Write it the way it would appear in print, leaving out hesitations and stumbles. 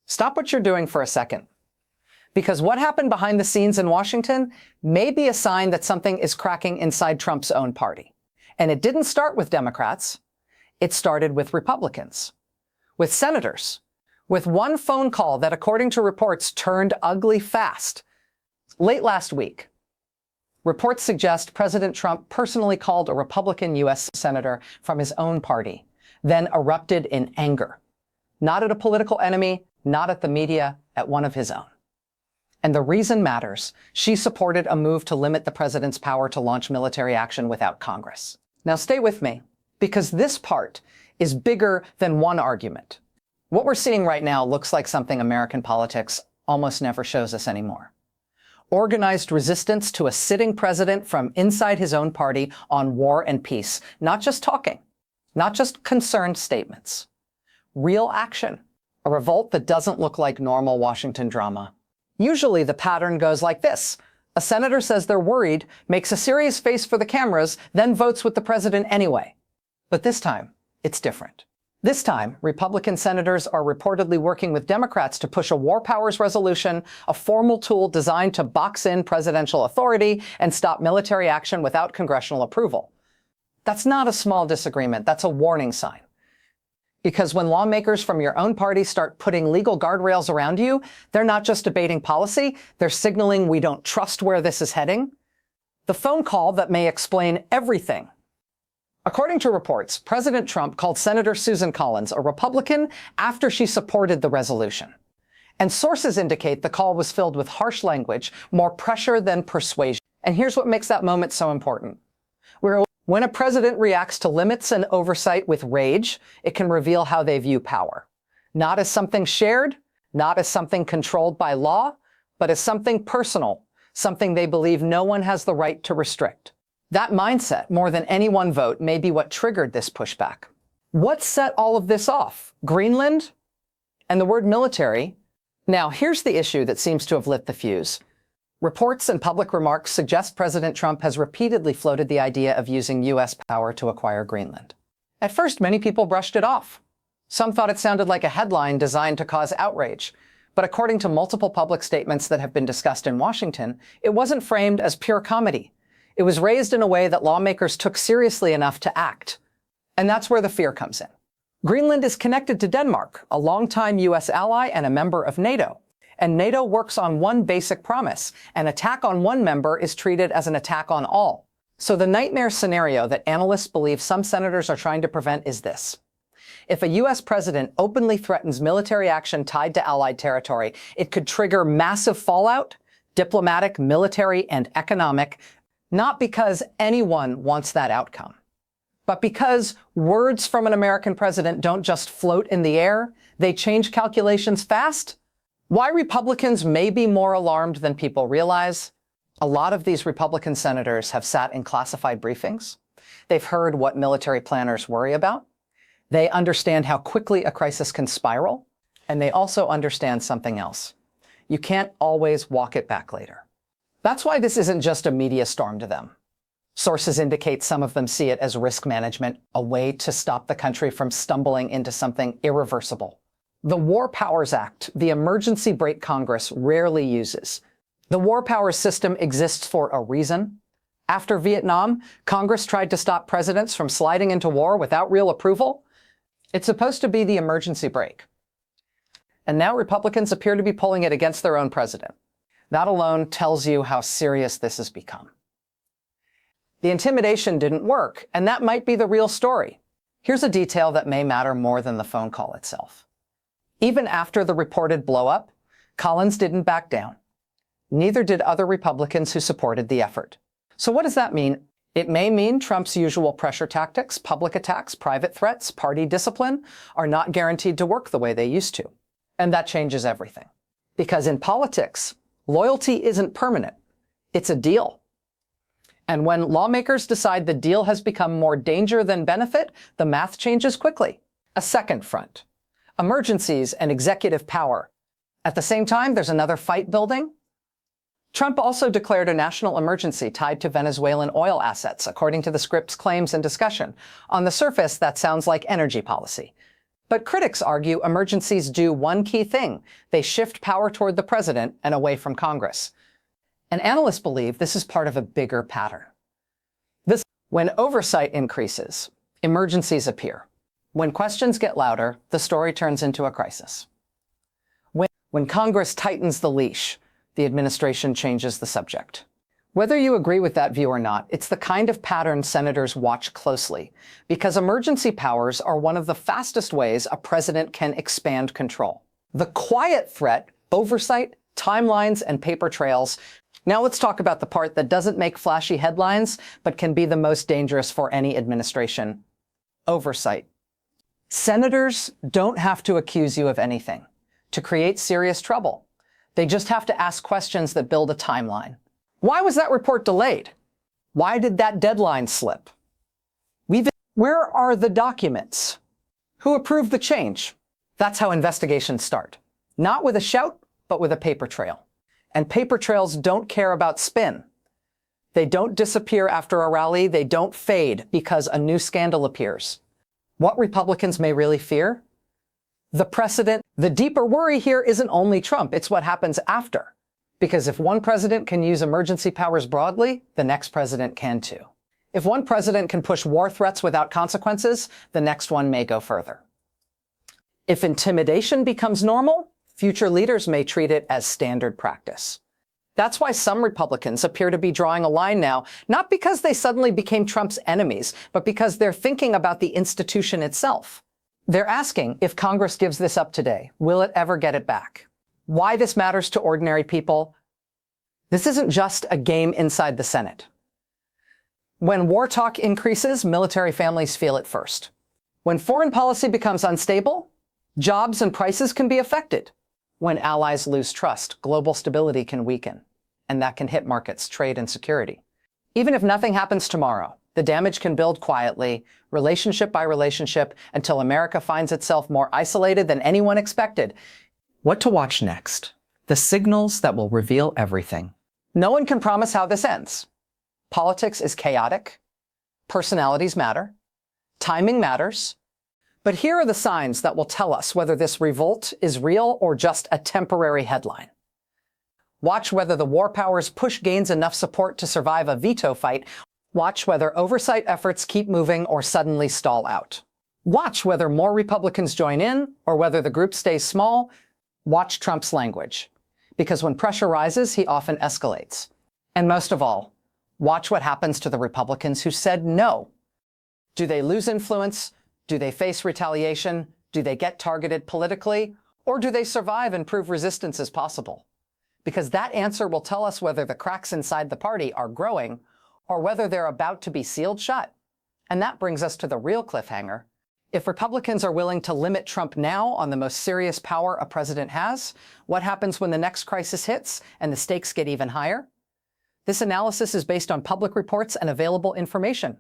Stop what you're doing for a second. Because what happened behind the scenes in Washington may be a sign that something is cracking inside Trump's own party. And it didn't start with Democrats. It started with Republicans, with senators, with one phone call that, according to reports, turned ugly fast. Late last week, reports suggest President Trump personally called a Republican U.S. senator from his own party, then erupted in anger. Not at a political enemy, not at the media, at one of his own. And the reason matters. She supported a move to limit the president's power to launch military action without Congress. Now stay with me, because this part is bigger than one argument. What we're seeing right now looks like something American politics almost never shows us anymore. Organized resistance to a sitting president from inside his own party on war and peace. Not just talking, not just concerned statements. Real action. A revolt that doesn't look like normal Washington drama. Usually the pattern goes like this. A senator says they're worried, makes a serious face for the cameras, then votes with the president anyway. But this time, it's different. This time, Republican senators are reportedly working with Democrats to push a war powers resolution, a formal tool designed to box in presidential authority and stop military action without congressional approval. That's not a small disagreement. That's a warning sign. Because when lawmakers from your own party start putting legal guardrails around you, they're not just debating policy, they're signaling we don't trust where this is heading. The phone call that may explain everything. According to reports, President Trump called Senator Susan Collins, a Republican, after she supported the resolution. And sources indicate the call was filled with harsh language, more pressure than persuasion. And here's what makes that moment so important. When a president reacts to limits and oversight with rage, it can reveal how they view power. Not as something shared, not as something controlled by law, but as something personal, something they believe no one has the right to restrict. That mindset, more than any one vote, may be what triggered this pushback. What set all of this off? Greenland? And the word military? Now, here's the issue that seems to have lit the fuse. Reports and public remarks suggest President Trump has repeatedly floated the idea of using U.S. power to acquire Greenland. At first, many people brushed it off. Some thought it sounded like a headline designed to cause outrage. But according to multiple public statements that have been discussed in Washington, it wasn't framed as pure comedy. It was raised in a way that lawmakers took seriously enough to act. And that's where the fear comes in. Greenland is connected to Denmark, a longtime U.S. ally and a member of NATO. And NATO works on one basic promise. An attack on one member is treated as an attack on all. So the nightmare scenario that analysts believe some senators are trying to prevent is this. If a U.S. president openly threatens military action tied to allied territory, it could trigger massive fallout, diplomatic, military, and economic, not because anyone wants that outcome, but because words from an American president don't just float in the air, they change calculations fast. Why Republicans may be more alarmed than people realize? A lot of these Republican senators have sat in classified briefings. They've heard what military planners worry about. They understand how quickly a crisis can spiral. And they also understand something else. You can't always walk it back later. That's why this isn't just a media storm to them. Sources indicate some of them see it as risk management, a way to stop the country from stumbling into something irreversible. The War Powers Act, the emergency brake Congress rarely uses. The War Powers system exists for a reason. After Vietnam, Congress tried to stop presidents from sliding into war without real approval. It's supposed to be the emergency brake. And now Republicans appear to be pulling it against their own president. That alone tells you how serious this has become. The intimidation didn't work, and that might be the real story. Here's a detail that may matter more than the phone call itself. Even after the reported blow-up, Collins didn't back down. Neither did other Republicans who supported the effort. So what does that mean? It may mean Trump's usual pressure tactics, public attacks, private threats, party discipline, are not guaranteed to work the way they used to. And that changes everything. Because in politics, loyalty isn't permanent. It's a deal. And when lawmakers decide the deal has become more danger than benefit, the math changes quickly. A second front. Emergencies and executive power. At the same time, there's another fight building. Trump also declared a national emergency tied to Venezuelan oil assets, according to the script's claims and discussion. On the surface, that sounds like energy policy. But critics argue emergencies do one key thing. They shift power toward the president and away from Congress. And analysts believe this is part of a bigger pattern. When oversight increases, emergencies appear. When questions get louder, the story turns into a crisis. When Congress tightens the leash, the administration changes the subject. Whether you agree with that view or not, it's the kind of pattern senators watch closely, because emergency powers are one of the fastest ways a president can expand control. The quiet threat, oversight, timelines, and paper trails. Now let's talk about the part that doesn't make flashy headlines, but can be the most dangerous for any administration. Oversight. Senators don't have to accuse you of anything to create serious trouble. They just have to ask questions that build a timeline. Why was that report delayed? Why did that deadline slip? Where are the documents? Who approved the change? That's how investigations start. Not with a shout, but with a paper trail. And paper trails don't care about spin. They don't disappear after a rally. They don't fade because a new scandal appears. What Republicans may really fear? The precedent. The deeper worry here isn't only Trump, it's what happens after. Because if one president can use emergency powers broadly, the next president can too. If one president can push war threats without consequences, the next one may go further. If intimidation becomes normal, future leaders may treat it as standard practice. That's why some Republicans appear to be drawing a line now, not because they suddenly became Trump's enemies, but because they're thinking about the institution itself. They're asking, if Congress gives this up today, will it ever get it back? Why this matters to ordinary people? This isn't just a game inside the Senate. When war talk increases, military families feel it first. When foreign policy becomes unstable, jobs and prices can be affected. When allies lose trust, global stability can weaken, and that can hit markets, trade, and security. Even if nothing happens tomorrow, the damage can build quietly, relationship by relationship, until America finds itself more isolated than anyone expected. What to watch next? The signals that will reveal everything. No one can promise how this ends. Politics is chaotic. Personalities matter. Timing matters. But here are the signs that will tell us whether this revolt is real or just a temporary headline. Watch whether the war powers push gains enough support to survive a veto fight. Watch whether oversight efforts keep moving or suddenly stall out. Watch whether more Republicans join in or whether the group stays small. Watch Trump's language, because when pressure rises, he often escalates. And most of all, watch what happens to the Republicans who said no. Do they lose influence? Do they face retaliation? Do they get targeted politically? Or do they survive and prove resistance is possible? Because that answer will tell us whether the cracks inside the party are growing or whether they're about to be sealed shut. And that brings us to the real cliffhanger. If Republicans are willing to limit Trump now on the most serious power a president has, what happens when the next crisis hits and the stakes get even higher? This analysis is based on public reports and available information.